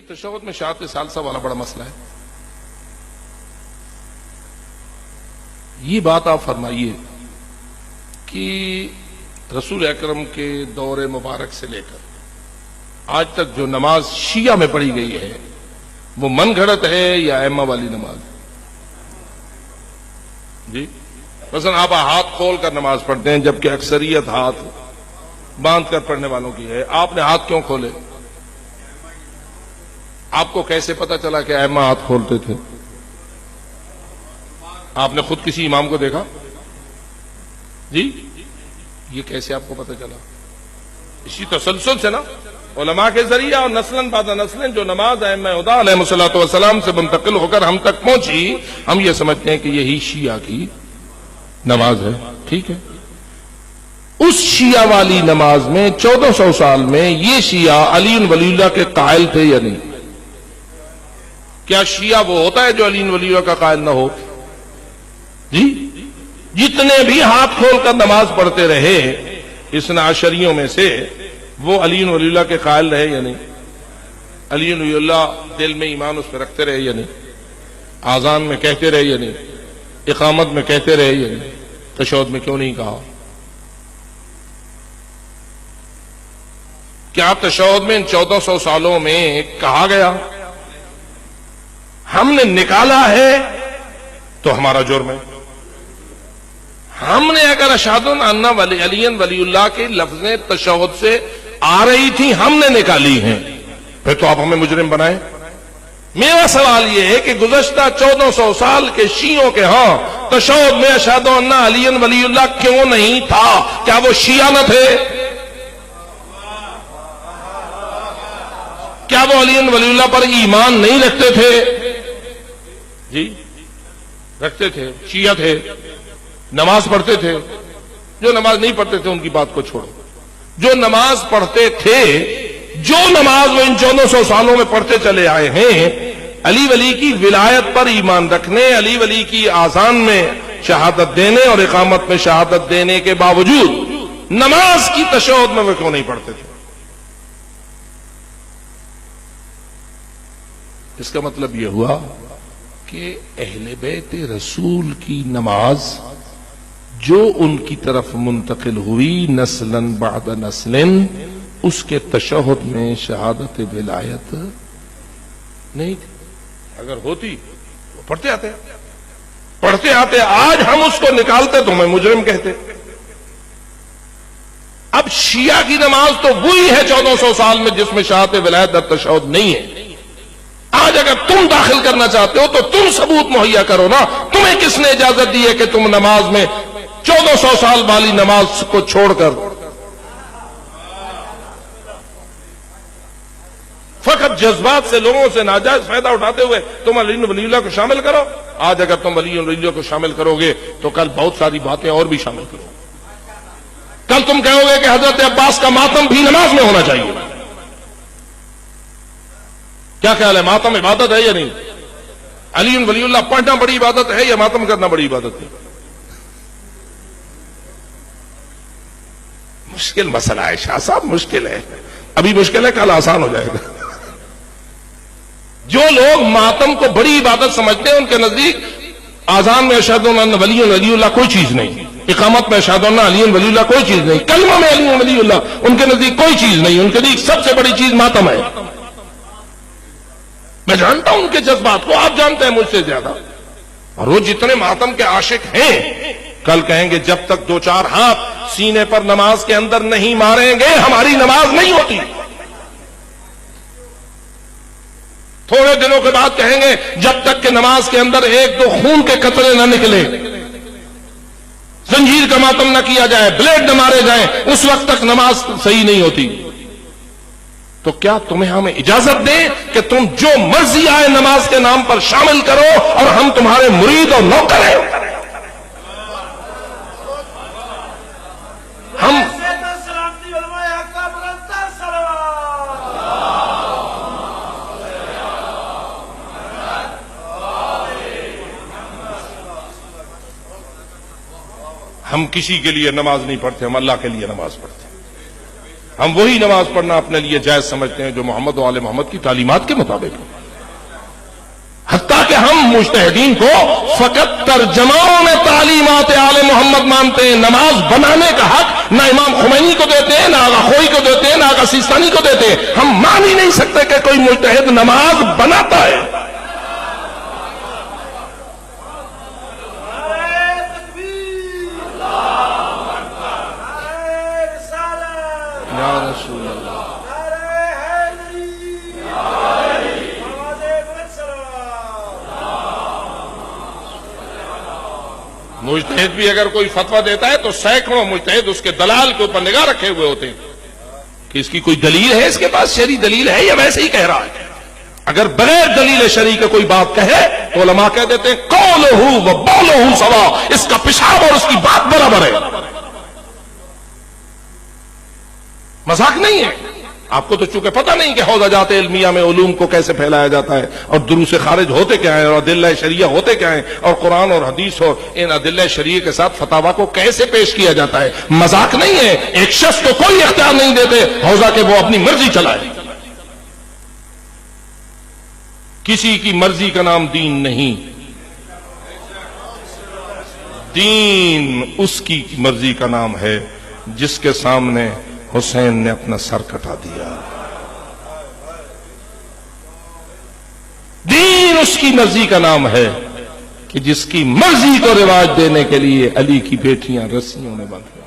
تشہد میں شہادت ثالثہ والا بڑا مسئلہ ہے. یہ بات آپ فرمائیے کہ رسول اکرم کے دور مبارک سے لے کر آج تک جو نماز شیعہ میں پڑھی گئی ہے وہ من گھڑت ہے یا ائمہ والی نماز؟ جی مثلا آپ ہاتھ کھول کر نماز پڑھتے ہیں جبکہ اکثریت ہاتھ باندھ کر پڑھنے والوں کی ہے. آپ نے ہاتھ کیوں کھولے؟ آپ کو کیسے پتا چلا کہ ائمہ ہاتھ کھولتے تھے؟ آپ نے خود کسی امام کو دیکھا؟ جی یہ کیسے آپ کو پتا چلا؟ اسی تسلسل سے نا علماء کے ذریعہ اور نسلاً بعد نسلاً جو نماز ائمہ ہدی علیہ الصلوۃ والسلام سے منتقل ہو کر ہم تک پہنچی، ہم یہ سمجھتے ہیں کہ یہی شیعہ کی نماز ہے. ٹھیک ہے، اس شیعہ والی نماز میں 1400 سال میں یہ شیعہ علی ولی اللہ کے قائل تھے یا نہیں؟ کیا شیعہ وہ ہوتا ہے جو علی ولی اللہ کا قائل نہ ہو؟ جی جتنے بھی ہاتھ کھول کر نماز پڑھتے رہے اثنا عشریوں میں سے وہ علی ولی اللہ کے قائل رہے یا نہیں؟ علی ولی اللہ دل میں ایمان اس پہ رکھتے رہے یا نہیں؟ آذان میں کہتے رہے یا نہیں؟ اقامت میں کہتے رہے یا نہیں؟ تشہد میں کیوں نہیں کہا؟ کیا تشہد میں ان 1400 سالوں میں کہا گیا؟ ہم نے نکالا ہے تو ہمارا جرم ہے. ہم نے اگر اشہد ان علی ولی اللہ کے لفظیں تشہد سے آ رہی تھی ہم نے نکالی ہیں، پھر تو آپ ہمیں مجرم بنائیں. میرا سوال یہ ہے کہ گزشتہ 1400 سال کے شیعوں کے ہاں تشہد میں اشہد ان علی ولی اللہ کیوں نہیں تھا؟ کیا وہ شیعہ نہ تھے؟ کیا وہ علی ولی اللہ پر ایمان نہیں رکھتے تھے؟ جی رکھتے تھے، شیعہ تھے، نماز پڑھتے تھے. جو نماز نہیں پڑھتے تھے ان کی بات کو چھوڑو. جو نماز پڑھتے تھے، جو نماز وہ ان 1400 سالوں میں پڑھتے چلے آئے ہیں، علی ولی کی ولایت پر ایمان رکھنے، علی ولی کی آذان میں شہادت دینے اور اقامت میں شہادت دینے کے باوجود نماز کی تشہد میں وہ کیوں نہیں پڑھتے تھے؟ اس کا مطلب یہ ہوا کہ اہل بیت رسول کی نماز جو ان کی طرف منتقل ہوئی نسلاً بعد نسلاً، اس کے تشہد میں شہادت ولایت نہیں تھی. اگر ہوتی وہ پڑھتے آتے آج ہم اس کو نکالتے تو ہمیں مجرم کہتے. اب شیعہ کی نماز تو وہی ہے 1400 سال میں جس میں شہادت ولایت در تشہد نہیں ہے. آج اگر تم داخل کرنا چاہتے ہو تو تم ثبوت مہیا کرو نا. تمہیں کس نے اجازت دی ہے کہ تم نماز میں 1400 سال والی نماز کو چھوڑ کر فقط جذبات سے لوگوں سے ناجائز فائدہ اٹھاتے ہوئے تم علی ولی اللہ کو شامل کرو؟ آج اگر تم علی ولی اللہ کو شامل کرو گے تو کل بہت ساری باتیں اور بھی شامل کرو. کل تم کہو گے کہ حضرت عباس کا ماتم بھی نماز میں ہونا چاہیے. کیا خیال ہے، ماتم عبادت ہے یا نہیں؟ علی ولی اللہ پڑھنا بڑی عبادت ہے یا ماتم کرنا بڑی عبادت ہے؟ مشکل مسئلہ ہے شاہ صاحب، مشکل ہے. ابھی مشکل ہے، کل آسان ہو جائے گا. جو لوگ ماتم کو بڑی عبادت سمجھتے ہیں ان کے نزدیک آذان میں اشہد ان ولی اللہ کوئی چیز نہیں، اقامت میں اشہد ان علی ولی اللہ کوئی چیز نہیں، کلمہ میں علی ولی اللہ ان کے نزدیک کوئی چیز نہیں. ان کے نزدیک سب سے بڑی چیز ماتم ہے. میں جانتا ہوں ان کے جذبات کو، آپ جانتے ہیں مجھ سے زیادہ. اور وہ جتنے ماتم کے عاشق ہیں کل کہیں گے جب تک 2-4 ہاتھ سینے پر نماز کے اندر نہیں ماریں گے ہماری نماز نہیں ہوتی. تھوڑے دنوں کے بعد کہیں گے جب تک کہ نماز کے اندر 1-2 خون کے قطرے نہ نکلے، زنجیر کا ماتم نہ کیا جائے، بلیڈ نہ مارے جائیں، اس وقت تک نماز صحیح نہیں ہوتی. تو کیا تمہیں ہمیں اجازت دیں کہ تم جو مرضی آئے نماز کے نام پر شامل کرو اور ہم تمہارے مرید اور نوکر ہیں؟ ہم کسی کے لیے نماز نہیں پڑھتے، ہم اللہ کے لیے نماز پڑھتے ہیں. ہم وہی نماز پڑھنا اپنے لیے جائز سمجھتے ہیں جو محمد و آل محمد کی تعلیمات کے مطابق ہے. حتیٰ کہ ہم مجتہدین کو فقط ترجماؤں میں تعلیمات آل محمد مانتے ہیں. نماز بنانے کا حق نہ امام خمینی کو دیتے ہیں، نہ آغا خوئی کو دیتے ہیں، نہ آغا سیستانی کو دیتے ہیں. ہم مان ہی نہیں سکتے کہ کوئی مجتہد نماز بناتا ہے. یا رسول اللہ. مجتہد بھی اگر کوئی فتویٰ دیتا ہے تو سینکڑوں مجتہد اس کے دلال کے اوپر نگاہ رکھے ہوئے ہوتے ہیں کہ اس کی کوئی دلیل ہے، اس کے پاس شرعی دلیل ہے یا ویسے ہی کہہ رہا ہے. اگر بغیر دلیل شرعی کے کوئی بات کہے تو علماء کہہ دیتے ہیں قولہ و بولہ سوا، اس کا پیشاب اور اس کی بات برابر ہے. مذاق نہیں ہے. آپ کو تو چونکہ پتہ نہیں کہ حوزہ جات علمیہ میں علوم کو کیسے پھیلایا جاتا ہے، اور دروس خارج ہوتے کیا ہیں، اور ادلہ شریعہ ہوتے کیا ہیں، اور قرآن اور حدیث اور ان ادلہ شریعہ کے ساتھ فتاوا کو کیسے پیش کیا جاتا ہے. مذاق نہیں ہے. ایک شخص کو کوئی اختیار نہیں دیتے حوزہ کہ وہ اپنی مرضی چلائے. کسی کی مرضی کا نام دین نہیں. دین اس کی مرضی کا نام ہے جس کے سامنے حسین نے اپنا سر کٹا دیا. دین اس کی مرضی کا نام ہے کہ جس کی مرضی کو رواج دینے کے لیے علی کی بیٹیاں رسیوں میں بندھ گئی.